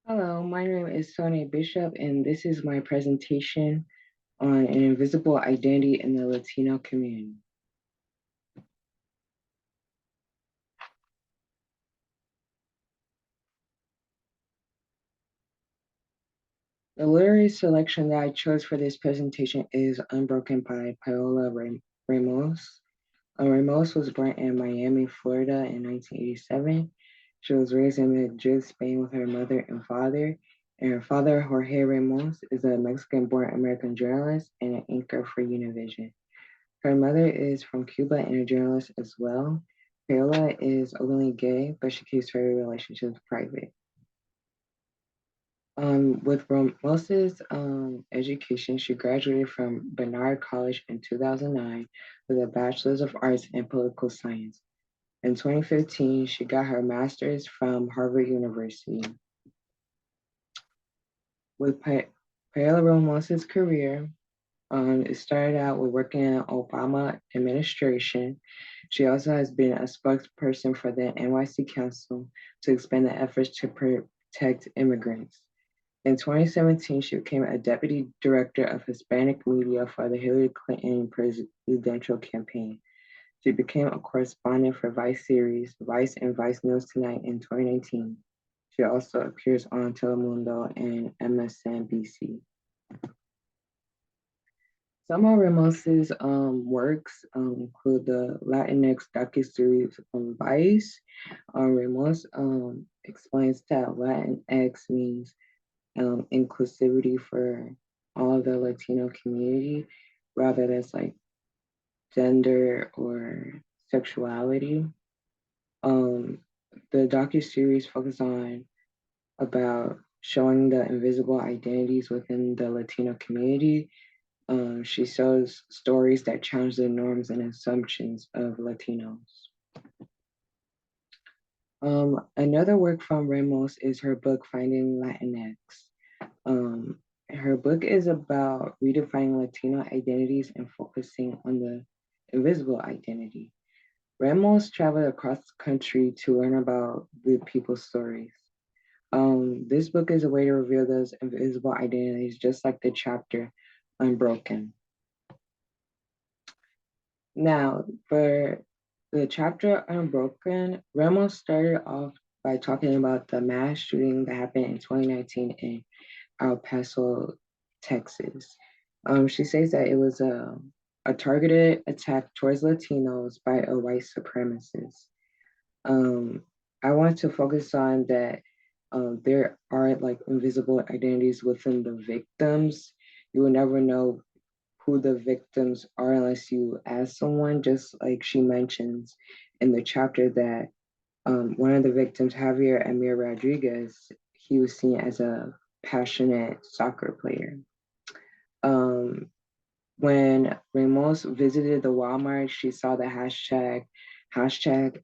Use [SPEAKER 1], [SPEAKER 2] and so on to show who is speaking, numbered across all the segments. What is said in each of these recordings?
[SPEAKER 1] Hello, my name is Sonia Bishop, and this is my presentation on an invisible identity in the Latino community. The literary selection that I chose for this presentation is Unbroken by Paola Ramos. Ramos was born in Miami, Florida in 1987. She was raised in Madrid, Spain with her mother and father. And her father, Jorge Ramos, is a Mexican-born American journalist and an anchor for Univision. Her mother is from Cuba and a journalist as well. Paola is openly gay, but she keeps her relationships private. With Ramos's education, she graduated from Barnard College in 2009 with a Bachelor's of Arts in Political Science. In 2015, she got her master's from Harvard University. With Paola Ramos's career, it started out with working in the Obama administration. She also has been a spokesperson for the NYC Council to expand the efforts to protect immigrants. In 2017, she became a deputy director of Hispanic media for the Hillary Clinton presidential campaign. She became a correspondent for Vice series, Vice and Vice News Tonight in 2019. She also appears on Telemundo and MSNBC. Some of Ramos's works include the Latinx docuseries on Vice. Ramos explains that Latinx means inclusivity for all of the Latino community, rather than like gender or sexuality. Um, the docuseries focus on about showing the invisible identities within the Latino community. She shows stories that challenge the norms and assumptions of Latinos. Another work from Ramos is her book, Finding Latinx. Her book is about redefining Latino identities and focusing on the invisible identity. Ramos traveled across the country to learn about the people's stories. This book is a way to reveal those invisible identities, just like the chapter Unbroken. Now, for the chapter Unbroken, Ramos started off by talking about the mass shooting that happened in 2019 in El Paso, Texas. She says that it was a targeted attack towards Latinos by a white supremacist. I want to focus on that there are like invisible identities within the victims. You will never know who the victims are unless you ask someone, just like she mentions in the chapter that one of the victims, Javier Amir Rodriguez, he was seen as a passionate soccer player. Um, when Ramos visited the Walmart, she saw the hashtag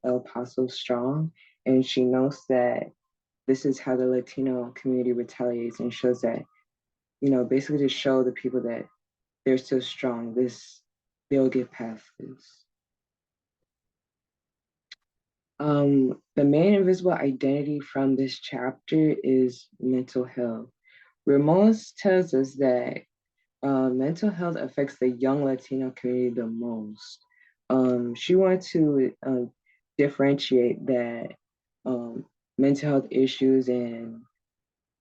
[SPEAKER 1] El Paso Strong, and she knows that this is how the Latino community retaliates and shows that, basically to show the people that they're still strong. They'll get past this. The main invisible identity from this chapter is mental health. Ramos tells us that mental health affects the young Latino community the most. She wanted to differentiate that mental health issues and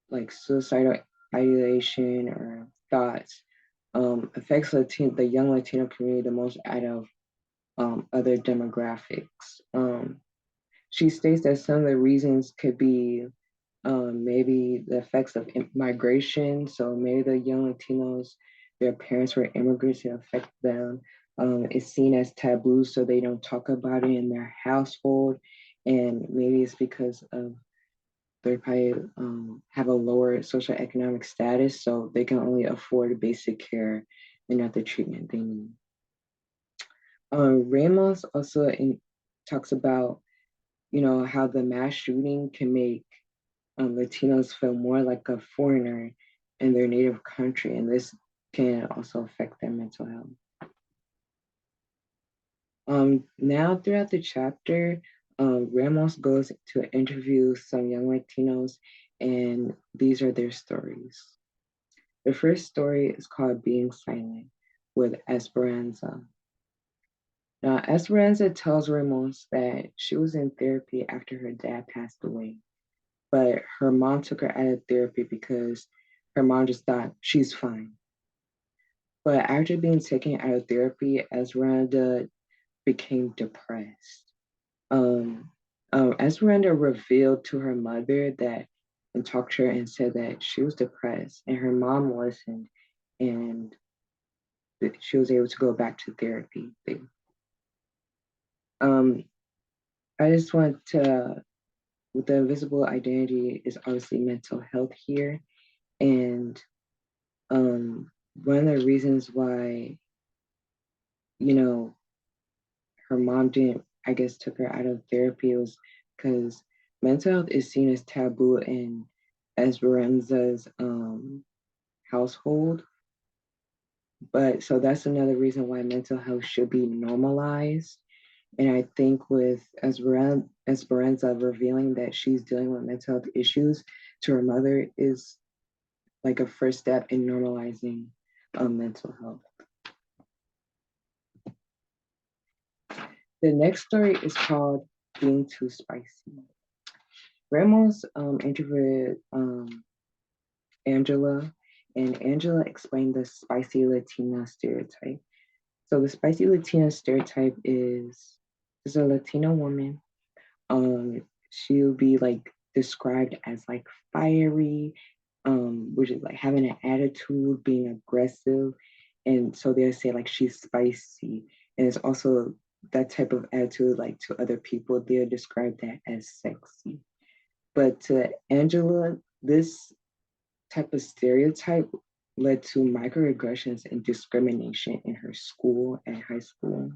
[SPEAKER 1] like suicidal ideation or thoughts affects the young Latino community the most out of other demographics. She states that some of the reasons could be maybe the effects of migration. So maybe the young Latinos, their parents were immigrants and affect them. It's seen as taboo, so they don't talk about it in their household. And maybe it's because of they probably have a lower socioeconomic status, so they can only afford basic care and not the treatment they need. Ramos also talks about, how the mass shooting can make Latinos feel more like a foreigner in their native country, and this can also affect their mental health. Now, throughout the chapter, Ramos goes to interview some young Latinos, and these are their stories. The first story is called Being Silent with Esperanza. Now, Esperanza tells Ramos that she was in therapy after her dad passed away, but her mom took her out of therapy because her mom just thought she's fine. But after being taken out of therapy, Esperanza became depressed. Um, Esperanza revealed to her mother that and talked to her and said that she was depressed, and her mom listened, and that she was able to go back to therapy. Um, I just want to, with the invisible identity is obviously mental health here, and one of the reasons why you know her mom didn't, I guess, took her out of therapy was because mental health is seen as taboo in Esperanza's household. But so that's another reason why mental health should be normalized. And I think with Esperanza revealing that she's dealing with mental health issues to her mother is like a first step in normalizing mental health. The next story is called Being Too Spicy. Ramos interviewed Angela, and Angela explained the spicy Latina stereotype. So the spicy Latina stereotype is a Latina woman. She'll be like described as like fiery, which is like having an attitude, being aggressive, and so they'll say like she's spicy, and it's also that type of attitude like to other people they'll describe that as sexy. But to Angela, this type of stereotype led to microaggressions and discrimination in her school and high school.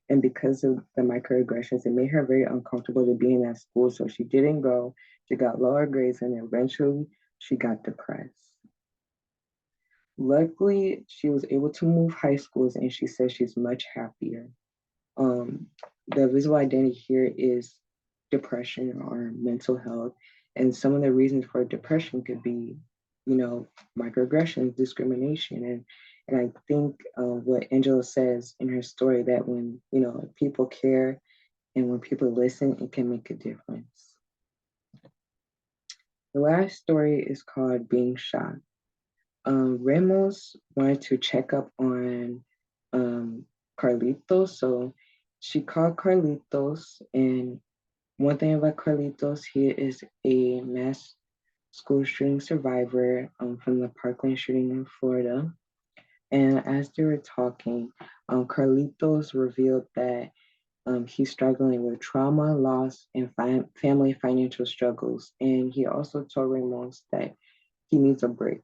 [SPEAKER 1] And because of the microaggressions, it made her very uncomfortable to be in that school. So she didn't go. She got lower grades and eventually she got depressed. Luckily, she was able to move high schools and she says she's much happier. Um, the visible identity here is depression or mental health. And some of the reasons for depression could be, microaggressions, discrimination. And I think what Angela says in her story that when, people care and when people listen, it can make a difference. The last story is called Being Shot. Ramos wanted to check up on Carlitos. So she called Carlitos, and one thing about Carlitos, he is a mass school shooting survivor from the Parkland shooting in Florida. And as they were talking, Carlitos revealed that he's struggling with trauma, loss, and family financial struggles. And he also told Ramos that he needs a break.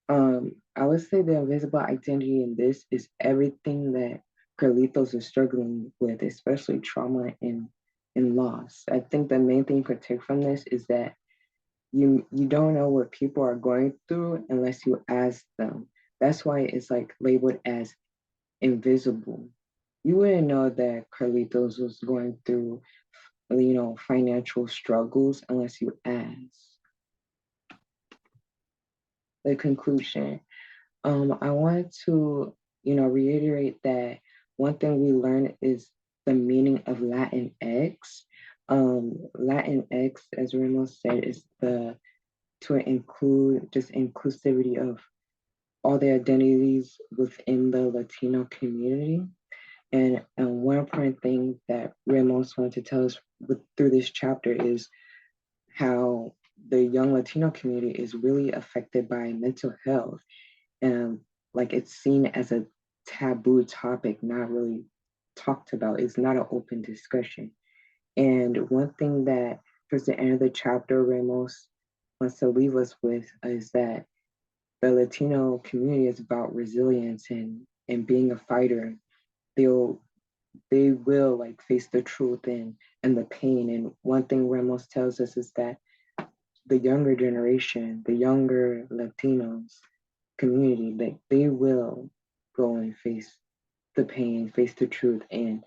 [SPEAKER 1] I would say the invisible identity in this is everything that Carlitos is struggling with, especially trauma and loss. I think the main thing you could take from this is that you don't know what people are going through unless you ask them. That's why it's like labeled as invisible. You wouldn't know that Carlitos was going through, financial struggles unless you ask. The conclusion. I wanted to, reiterate that one thing we learned is the meaning of Latinx. Latinx, as Ramos said, is to include just inclusivity of all the identities within the Latino community. And one important thing that Ramos wanted to tell us through this chapter is how the young Latino community is really affected by mental health. And like it's seen as a taboo topic, not really talked about. It's not an open discussion. And one thing that towards the end of the chapter, Ramos wants to leave us with is that the Latino community is about resilience and being a fighter. They'll they will like face the truth and the pain. And one thing Ramos tells us is that the younger generation, the younger Latinos community, they will go and face the pain, face the truth, and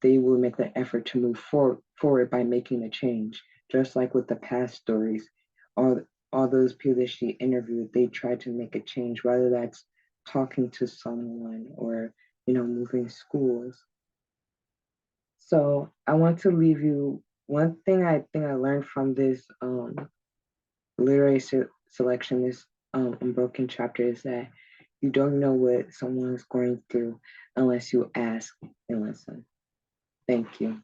[SPEAKER 1] they will make the effort to move forward by making a change. just like with the past stories, all all those people that she interviewed, they tried to make a change, whether that's talking to someone or moving schools. So I want to leave you one thing I think I learned from this literary selection, this unbroken chapter, is that you don't know what someone's going through unless you ask and listen. Thank you.